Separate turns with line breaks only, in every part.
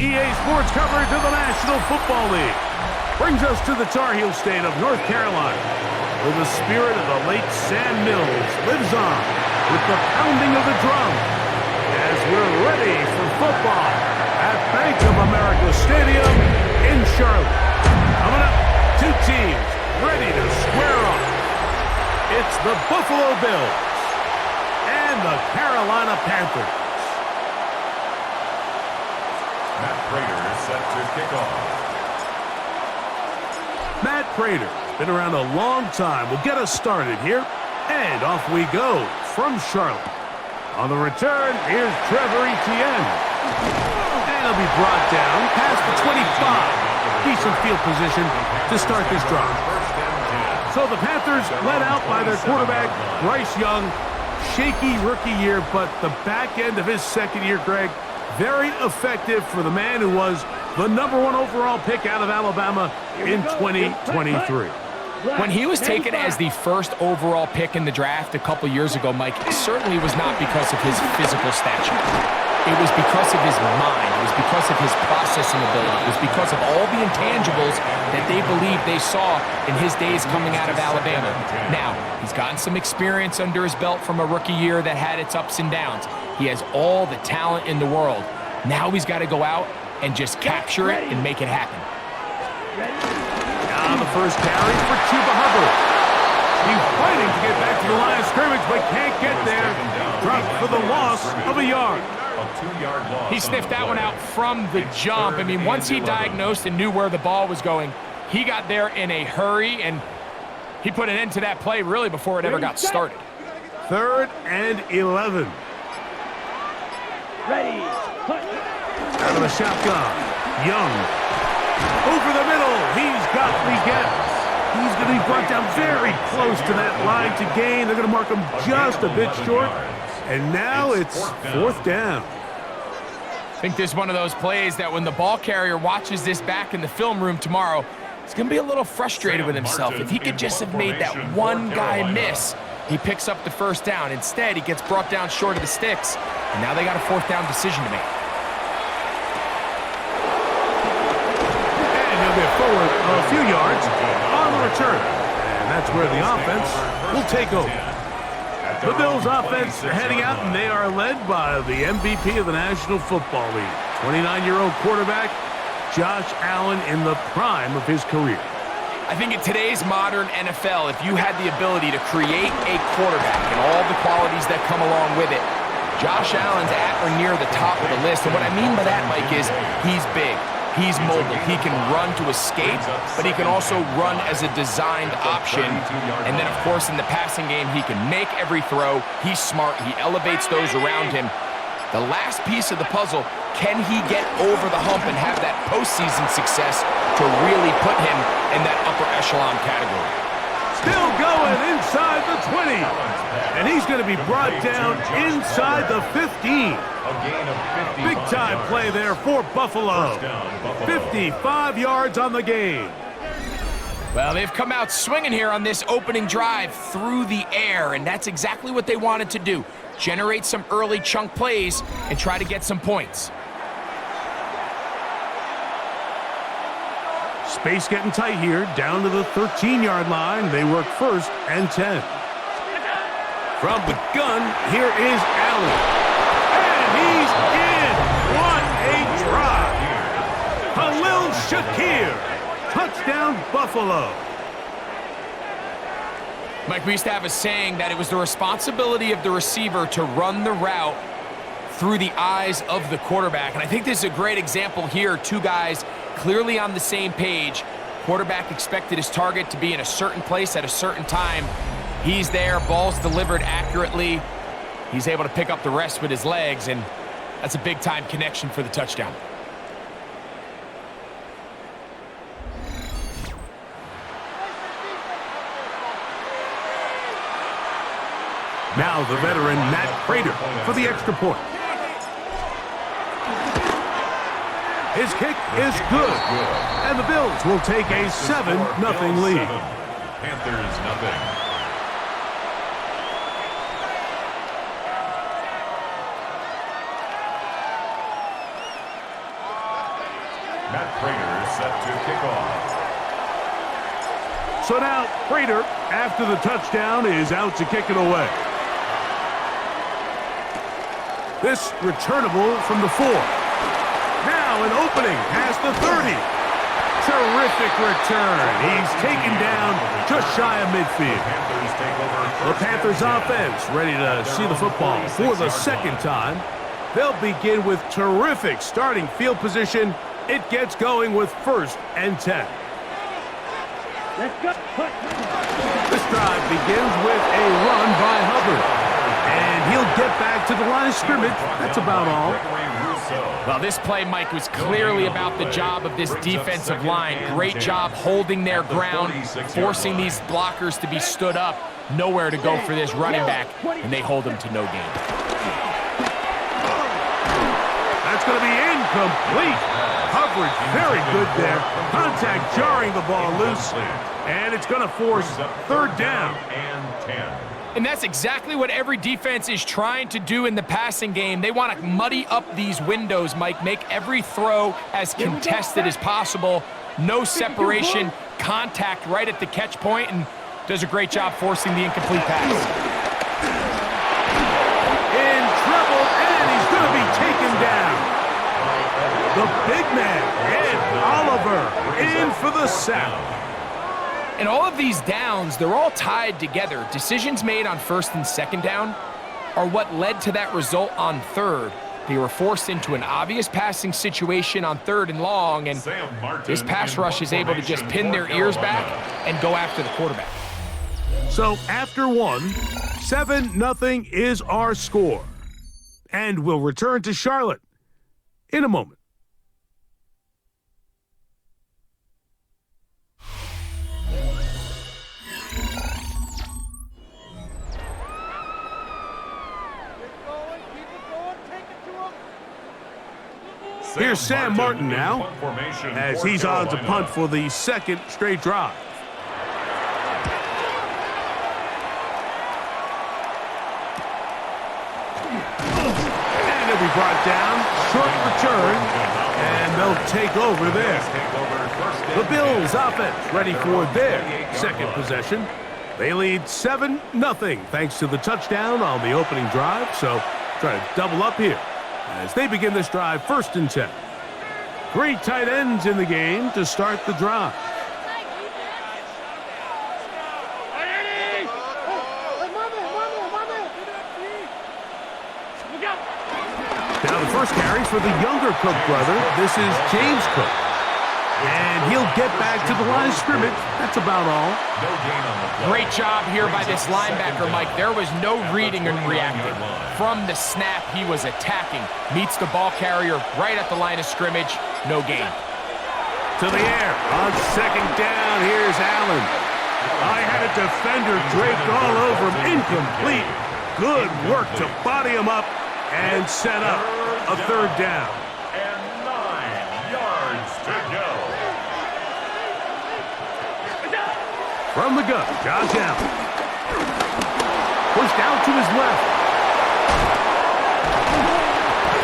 EA Sports coverage of the National Football League brings us to the Tar Heel state of North Carolina, where the spirit of the late Sam Mills lives on with the pounding of the drum as we're ready for football at Bank of America Stadium in Charlotte. Coming up, two teams ready to square off. It's the Buffalo Bills and the Carolina Panthers.
Matt Prater is set to kick off.
Matt Prater, been around a long time, will get us started here. And off we go from Charlotte. On the return, here's Trevor Etienne. And he'll be brought down past the 25. Decent field position to start this drive. So the Panthers led out by their quarterback, Bryce Young. Shaky rookie year, but the back end of his second year, Greg, very effective for the man who was the #1 overall pick out of Alabama in 2023.
When he was taken as the first overall pick in the draft a couple years ago, Mike, it certainly was not because of his physical stature. It was because of his mind. It was because of his processing ability. It was because of all the intangibles that they believed they saw in his days coming out of Alabama. Now, he's gotten some experience under his belt from a rookie year that had its ups and downs. He has all the talent in the world. Now he's got to go out and just capture it and make it happen.
Now the first carry for Chuba Hubbard. He's fighting to get back to the line of scrimmage, but can't get there. Dropped for the loss of a yard.
He sniffed that one out from the jump. I mean, once he diagnosed and knew where the ball was going, he got there in a hurry, and he put an end to that play really before it ever got started.
3rd and 11.
Ready.
Out of the shotgun. Young. Over the middle. He's got Leggett. He's going to be brought down very close to that line to gain. They're going to mark him just a bit short. And now it's 4th down.
I think this is one of those plays that when the ball carrier watches this back in the film room tomorrow, he's going to be a little frustrated with himself. If he could just have made that one guy miss, he picks up the first down. Instead, he gets brought down short of the sticks, and now they got a 4th down decision to make.
And he'll get forward a few yards on the return. And that's where the offense will take over. The Bills offense are heading out, and they are led by the MVP of the National Football League, 29-year-old quarterback Josh Allen in the prime of his career.
I think in today's modern NFL, if you had the ability to create a quarterback and all the qualities that come along with it, Josh Allen's at or near the top of the list. And what I mean by that, Mike, is he's big. He's mobile. He can run to escape, but he can also run as a designed option. And then, of course, in the passing game, he can make every throw. He's smart. He elevates those around him. The last piece of the puzzle, can he get over the hump and have that postseason success to really put him in that upper echelon category?
Still going inside the 20. And he's going to be brought down inside the 15. Big time play there for Buffalo. 55 yards on the game.
Well, they've come out swinging here on this opening drive through the air, and that's exactly what they wanted to do. Generate some early chunk plays and try to get some points.
Space getting tight here, down to the 13-yard line. They work 1st and 10. From the gun, here is Allen. And he's in. What a drive. Khalil Shakir. Touchdown, Buffalo.
Mike, we used to have a saying that it was the responsibility of the receiver to run the route through the eyes of the quarterback. And I think this is a great example here. Two guys clearly on the same page. Quarterback expected his target to be in a certain place at a certain time. He's there, ball's delivered accurately. He's able to pick up the rest with his legs, and that's a big-time connection for the touchdown.
Now the veteran Matt Prater for the extra point. His kick is good, and the Bills will take a 7-0 lead.
Panthers nothing. Matt Prater is set to kick off.
So now, Prater, after the touchdown, is out to kick it away. This returnable from the 4. Now an opening past the 30. Terrific return. He's taken down just shy of midfield. The Panthers offense ready to see the football for the second time. They'll begin with terrific starting field position. It gets going with 1st and 10. This drive begins with a run by Hubbard. And he'll get back to the line of scrimmage. That's about all.
Well, this play, Mike, was clearly about the job of this defensive line. Great job holding their ground, forcing these blockers to be stood up. Nowhere to go for this running back, and they hold him to no gain.
That's going to be incomplete. Coverage very good there. Contact jarring the ball loose, and it's going to force 3rd down.
And that's exactly what every defense is trying to do in the passing game. They want to muddy up these windows, Mike, make every throw as contested as possible. No separation, contact right at the catch point, and does a great job forcing the incomplete pass.
In trouble, and he's going to be taken down. The big man, Ed Oliver, in for the sack.
And all of these downs, they're all tied together. Decisions made on 1st and 2nd down are what led to that result on 3rd. They were forced into an obvious passing situation on 3rd and long, and this pass rush is able to just pin their ears back and go after the quarterback.
So after 1, 7-0 is our score. And we'll return to Charlotte in a moment. Here's Sam Martin now, as he's on to punt for the 2nd straight drive. And he'll be brought down, short return, and they'll take over there. The Bills offense ready for their 2nd possession. They lead 7-0 thanks to the touchdown on the opening drive, so try to double up here as they begin this drive 1st and 10. 3 tight ends in the game to start the drive. Now the first carry for the younger Cook brother. This is James Cook. And he'll get back to the line of scrimmage. That's about all.
Great job here by this linebacker, Mike. There was no reading and reacting. From the snap, he was attacking. Meets the ball carrier right at the line of scrimmage. No gain.
To the air. On 2nd down, here's Allen. I had a defender draped all over him. Incomplete. Good work to body him up and set up a 3rd down.
And 9 yards to go.
From the gun, Josh Allen. Pushed out to his left.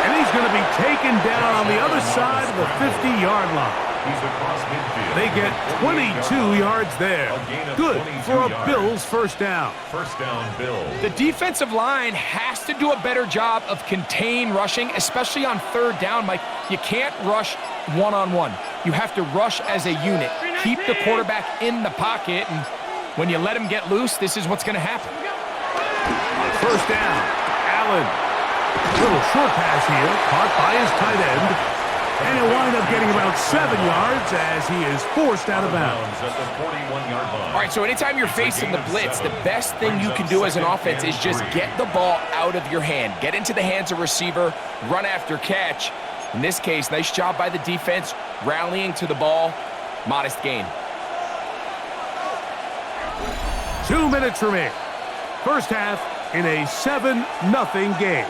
And he's going to be taken down on the other side of the 50-yard line.
He's across midfield.
They get 22 yards there. Good for a Bills 1st down.
1st down, Bills.
The defensive line has to do a better job of contain rushing, especially on 3rd down, Mike. You can't rush one-on-one. You have to rush as a unit. Keep the quarterback in the pocket, and when you let him get loose, this is what's going to happen.
1st down, Allen. Little short pass here, caught by his tight end. And he'll wind up getting about 7 yards as he is forced out of bounds.
At the 41-yard line.
All right, so anytime you're facing the blitz, the best thing you can do as an offense is just get the ball out of your hand. Get into the hands of receiver, run after catch. In this case, nice job by the defense, rallying to the ball. Modest gain.
2 minutes remaining. 1st half in a 7-0 game.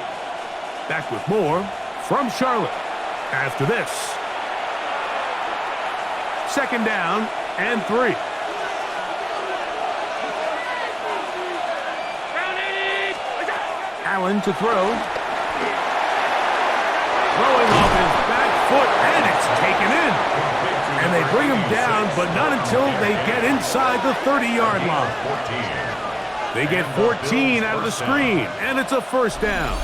Back with more from Charlotte after this. 2nd down and 3. Allen to throw. Throwing off his back foot, and it's taken in. they bring him down, but not until they get inside the 30-yard line. They get 14 out of the screen, and it's a first down.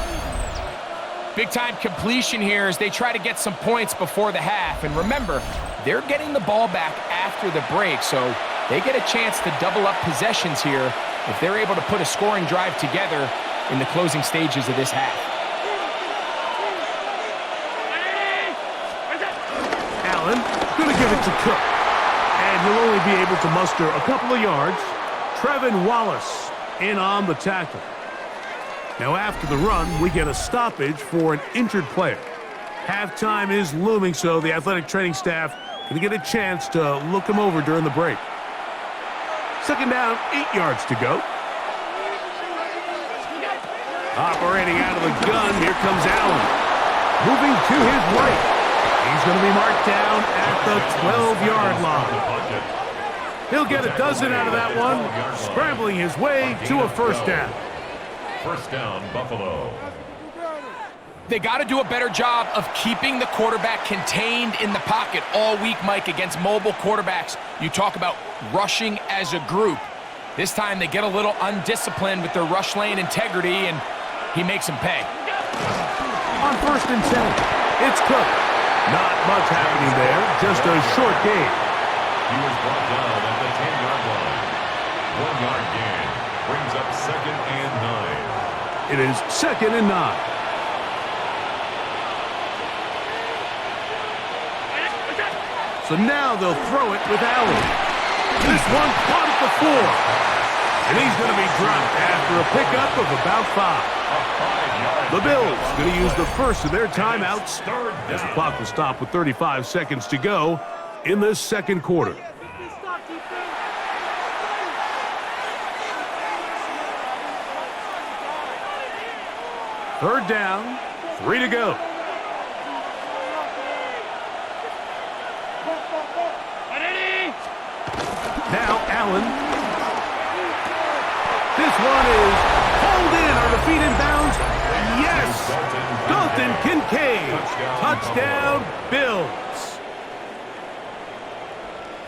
Big-time completion here as they try to get some points before the half. And remember, they're getting the ball back after the break, so they get a chance to double up possessions here if they're able to put a scoring drive together in the closing stages of this half.
Allen going to give it to Cook. And he'll only be able to muster a couple of yards. Trevin Wallace in on the tackle. Now after the run, we get a stoppage for an injured player. Halftime is looming, so the athletic training staff going to get a chance to look him over during the break. Second down, 8 yards to go. Operating out of the gun, here comes Allen. Moving to his right. He's going to be marked down at the 12-yard line. He'll get a dozen out of that one, scrambling his way to a first down.
First down, Buffalo.
They got to do a better job of keeping the quarterback contained in the pocket all week, Mike, against mobile quarterbacks. You talk about rushing as a group. This time they get a little undisciplined with their rush lane integrity, and he makes them pay.
On first and 10, it's Cook. Not much happening there, just a short gain.
He was brought down at the 10-yard line. 1-yard gain brings up second and 9.
It is second and 9. So now they'll throw it with Allen. This one caught at the 4. And he's going to be dropped after a pickup of about 5. The Bills going to use the first of their timeouts as the clock will stop with 35 seconds to go in this second quarter. Third down, 3 to go. Now Allen. This one is pulled in. Are the feet in bounds? Yes! Dalton Kincaid. Touchdown, Bills.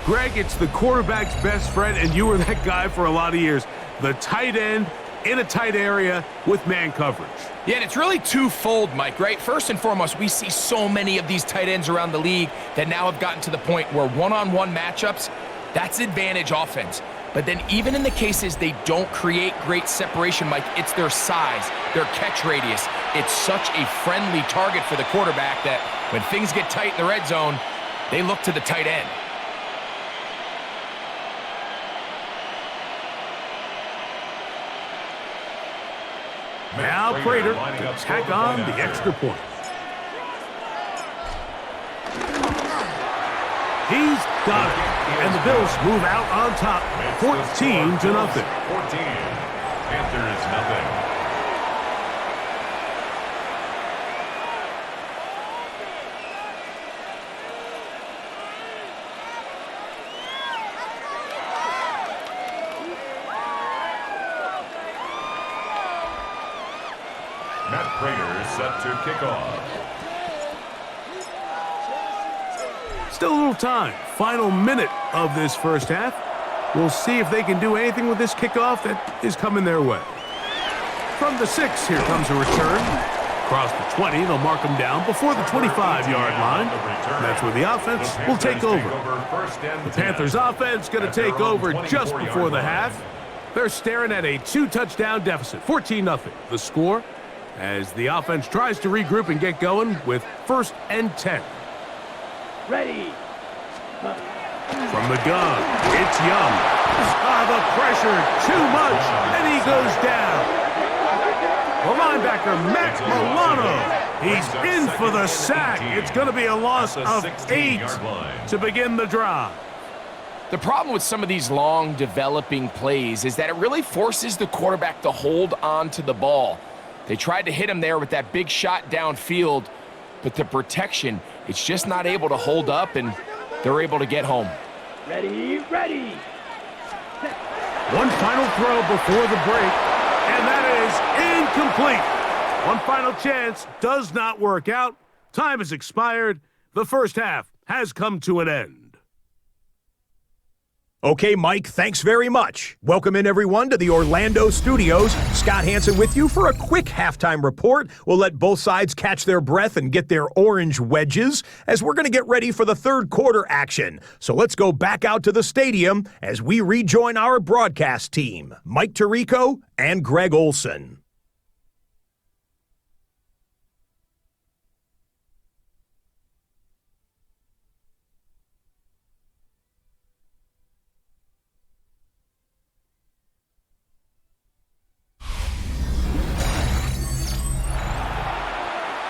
Greg, it's the quarterback's best friend, and you were that guy for a lot of years. The tight end in a tight area with man coverage.
Yeah, and it's really twofold, Mike, right? First and foremost, we see so many of these tight ends around the league that now have gotten to the point where one-on-one matchups, that's advantage offense. But then even in the cases they don't create great separation, Mike, it's their size, their catch radius. It's such a friendly target for the quarterback that when things get tight in the red zone, they look to the tight end.
Now Prater to tack on the extra point. He's got it. And the Bills move out on top, 14-0.
14. Panthers nothing. Matt Prater set to kick off.
Still a little time. Final minute of this first half. We'll see if they can do anything with this kickoff that is coming their way. From the 6, here comes a return. Across the 20, they'll mark them down before the 25-yard line. And that's where the offense will take over. The Panthers offense going to take over just before the half. They're staring at a 2-touchdown deficit, 14-0. The score as the offense tries to regroup and get going with first and 10.
Ready.
From the gun, it's Young. The pressure, too much, and he goes down. The linebacker, Matt Milano. He's in for the sack. It's going to be a loss of 8 to begin the drive.
The problem with some of these long developing plays is that it really forces the quarterback to hold on to the ball. They tried to hit him there with that big shot downfield, but the protection, it's just not able to hold up, and they're able to get home.
Ready, ready.
One final throw before the break, and that is incomplete. One final chance does not work out. Time has expired. The first half has come to an end.
Okay, Mike, thanks very much. Welcome in, everyone, to the Orlando studios. Scott Hanson with you for a quick halftime report. We'll let both sides catch their breath and get their orange wedges as we're going to get ready for the third quarter action. So let's go back out to the stadium as we rejoin our broadcast team, Mike Tirico and Greg Olson.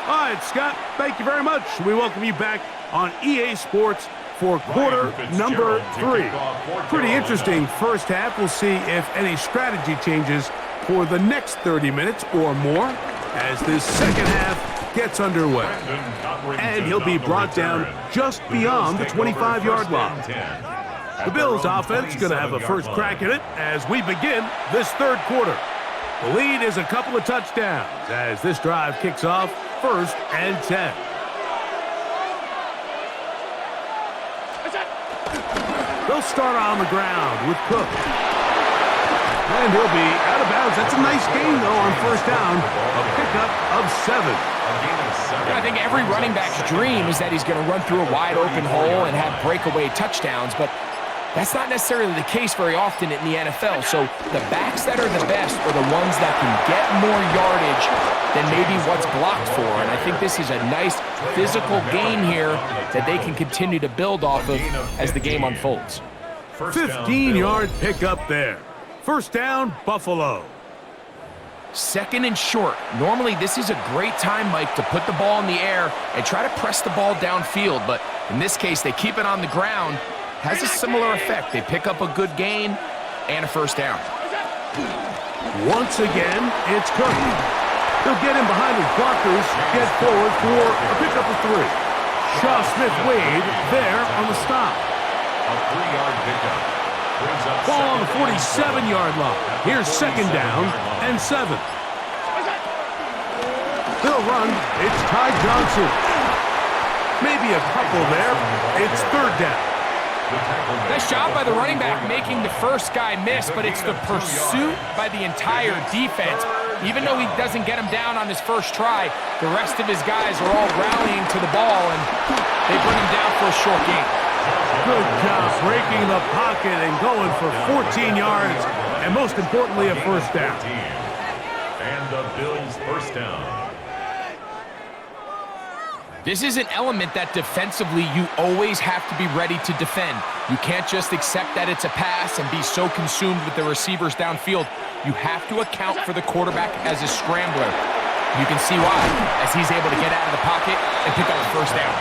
All right, Scott, thank you very much. We welcome you back on EA Sports for quarter number 3. Pretty interesting first half. We'll see if any strategy changes for the next 30 minutes or more as this second half gets underway. And he'll be brought down just beyond the 25-yard line. The Bills offense going to have a first crack at it as we begin this third quarter. The lead is a couple of touchdowns as this drive kicks off 1st and 10. They'll start on the ground with Cook. And he'll be out of bounds. That's a nice gain, though, on first down. A pickup of 7.
I think every running back's dream is that he's going to run through a wide-open hole and have breakaway touchdowns, but that's not necessarily the case very often in the NFL. So the backs that are the best are the ones that can get more yardage than maybe what's blocked for. And I think this is a nice physical gain here that they can continue to build off of as the game unfolds.
15-yard pickup there. First down, Buffalo.
Second and short. Normally this is a great time, Mike, to put the ball in the air and try to press the ball downfield. But in this case, they keep it on the ground. Has a similar effect. They pick up a good gain and a first down.
Once again, it's Cook. He'll get in behind his blockers, get forward for a pickup of 3. Shaw Smith-Wade there on the stop.
A 3-yard pickup.
Ball on the 47-yard line. Here's second down and 7. They'll run. It's Ty Johnson. Maybe a couple there. It's third down.
Nice job by the running back making the first guy miss, but it's the pursuit by the entire defense. Even though he doesn't get him down on his first try, the rest of his guys are all rallying to the ball, and they bring him down for a short gain.
Good job breaking the pocket and going for 14 yards, and most importantly, a first down.
And the Bills' first down.
This is an element that defensively you always have to be ready to defend. You can't just accept that it's a pass and be so consumed with the receivers downfield. You have to account for the quarterback as a scrambler. You can see why, as he's able to get out of the pocket and pick up the first down.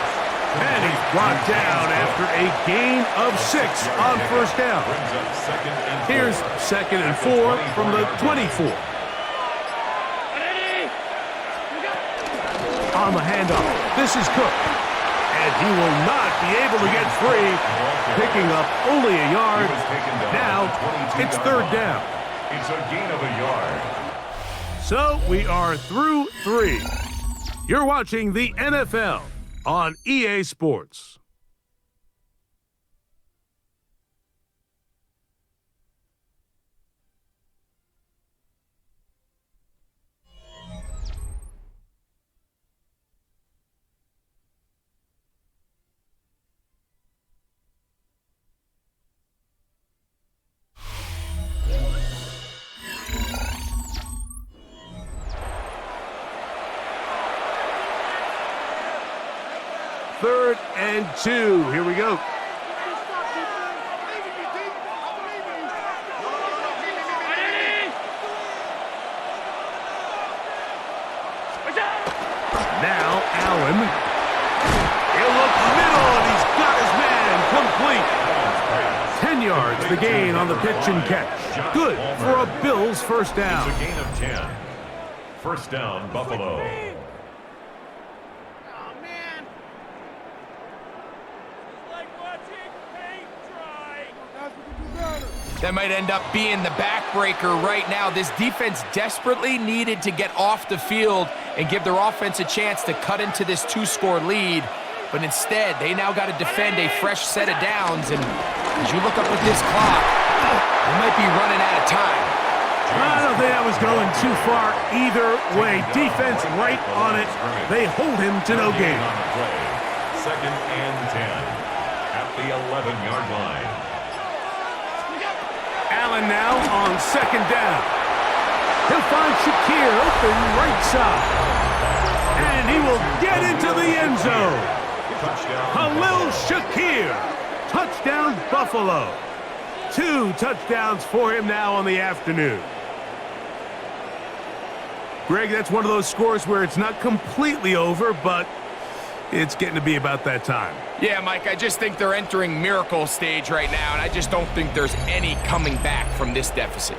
And he's brought down after a gain of 6 on first down. Here's second and 4 from the 24. On the handoff, this is Cook. And he will not be able to get free, picking up only a yard. Now it's third down.
It's a gain of a yard.
So we are through 3. You're watching the NFL on EA Sports. Third and 2. Here we go. Now Allen. He'll look middle, and he's got his man complete. 10 yards, the gain on the pitch and catch. Good for a Bills first down.
It's a gain of 10. First down, Buffalo.
That might end up being the backbreaker right now. This defense desperately needed to get off the field and give their offense a chance to cut into this 2-score lead. But instead, they now got to defend a fresh set of downs, and As you look up at this clock, we might be running out of time.
I don't think that was going too far either way. Defense right on it. They hold him to no gain.
Second and 10 at the 11-yard line.
Allen now on second down. He'll find Shakir open right side. And he will get into the end zone. Khalil Shakir. Touchdown, Buffalo. 2 touchdowns for him now on the afternoon. Greg, that's one of those scores where it's not completely over, but it's getting to be about that time.
Yeah, Mike, I just think they're entering miracle stage right now, and I just don't think there's any coming back from this deficit.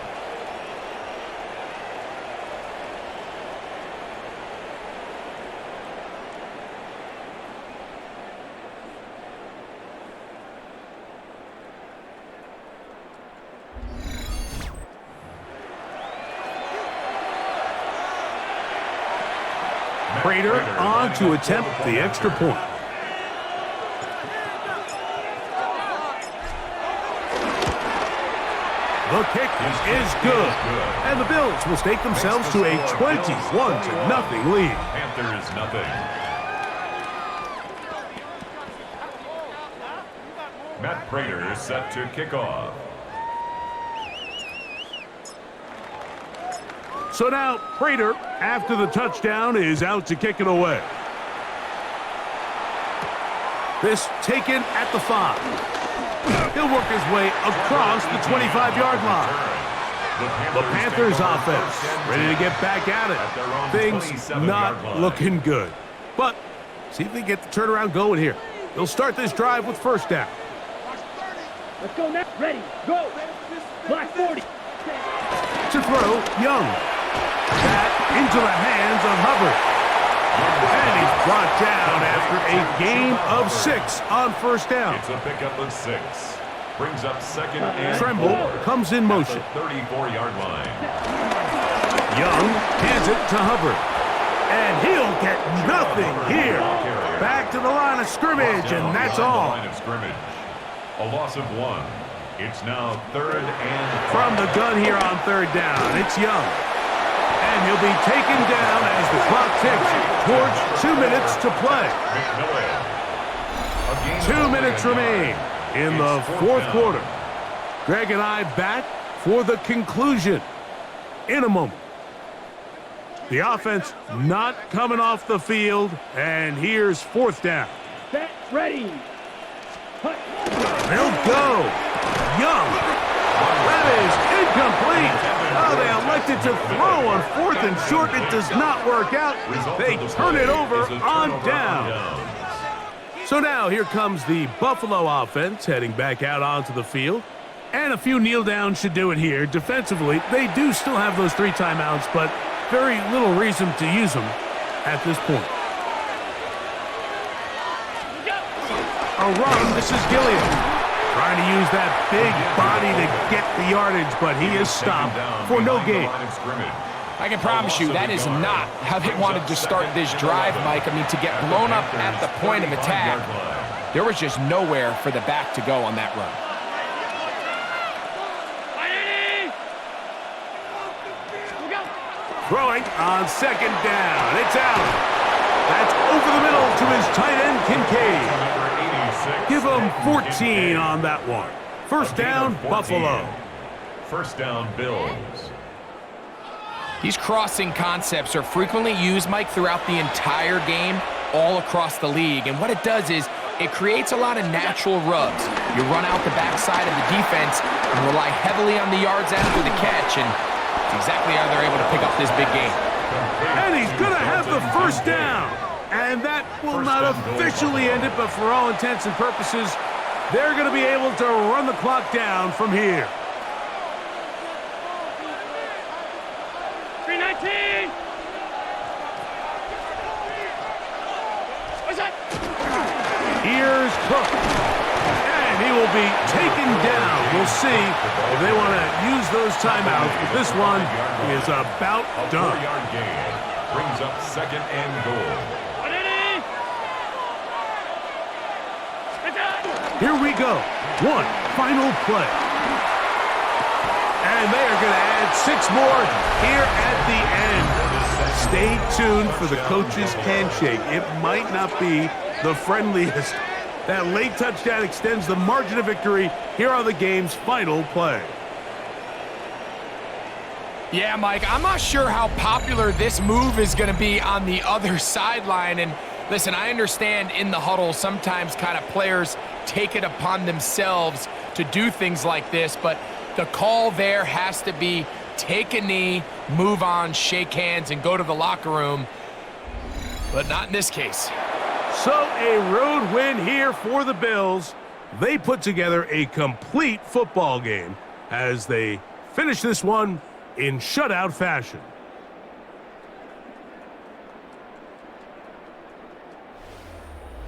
Prater on to attempt the extra point. The kick is good. And the Bills will stake themselves to a 21-0 lead.
Panthers nothing. Matt Prater is set to kick off.
So now Prater, after the touchdown, is out to kick it away. This taken at the 5. He'll work his way across the 25-yard line. The Panthers offense ready to get back at it. Things not looking good. But see if they get the turnaround going here. They'll start this drive with first down.
Let's go now. Ready, go. Black 40.
To throw, Young. That into the hands of Hubbard. And he's brought down after a gain of 6 on first down.
It's a pickup of 6. Brings up second and
Tremble
4.
comes in motion.
34-yard line.
Young hands it to Hubbard. And he'll get nothing here. Back to the line of scrimmage, and that's all.
Line of scrimmage. A loss of 1. It's now third and 5.
From the gun here on third down, it's Young. And he'll be taken down as the clock ticks towards 2 minutes to play. 2 minutes remain in the fourth quarter. Greg and I back for the conclusion in a moment. The offense not coming off the field, and here's fourth down.
Set, ready.
They'll go. Young. That is incomplete. Oh, they elected to throw on 4th and short. It does not work out. They turn it over on down. So now here comes the Buffalo offense heading back out onto the field. And a few kneel downs should do it here. Defensively, they do still have those 3 timeouts, but very little reason to use them at this point. A run, this is Gilliam. Trying to use that big body to get the yardage, but he is stopped for no gain.
I can promise you that is not how they wanted to start this drive, Mike. I mean, to get blown up at the point of attack, there was just nowhere for the back to go on that run.
Throwing on second down. It's out. That's over the middle to his tight end, Kincaid. Give him 14 on that one. First down, Buffalo.
First down, Bills.
These crossing concepts are frequently used, Mike, throughout the entire game, all across the league. And what it does is it creates a lot of natural rubs. You run out the backside of the defense and rely heavily on the yards after the catch, and it's exactly how they're able to pick up this big game.
And he's going to have the first down. And that will not officially end it, but for all intents and purposes, they're going to be able to run the clock down from here.
319. What's that?
Here's Cook. And he will be taken down. We'll see if they want to use those timeouts, but this one is about done.
4-yard gain brings up second and goal.
Here we go. One final play. And they are going to add 6 more here at the end. Stay tuned for the coach's handshake. It might not be the friendliest. That late touchdown extends the margin of victory. Here are the game's final play.
Yeah, Mike, I'm not sure how popular this move is going to be on the other sideline. And listen, I understand in the huddle sometimes kind of players take it upon themselves to do things like this, but the call there has to be take a knee, move on, shake hands, and go to the locker room. But not in this case.
So a road win here for the Bills. They put together a complete football game as they finish this one in shutout fashion.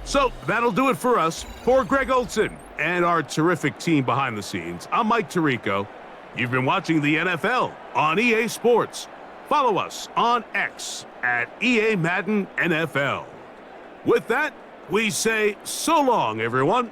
So that'll do it for us. For Greg Olson and our terrific team behind the scenes, I'm Mike Tirico. You've been watching the NFL on EA Sports. Follow us on X at EA Madden NFL. With that, we say so long, everyone.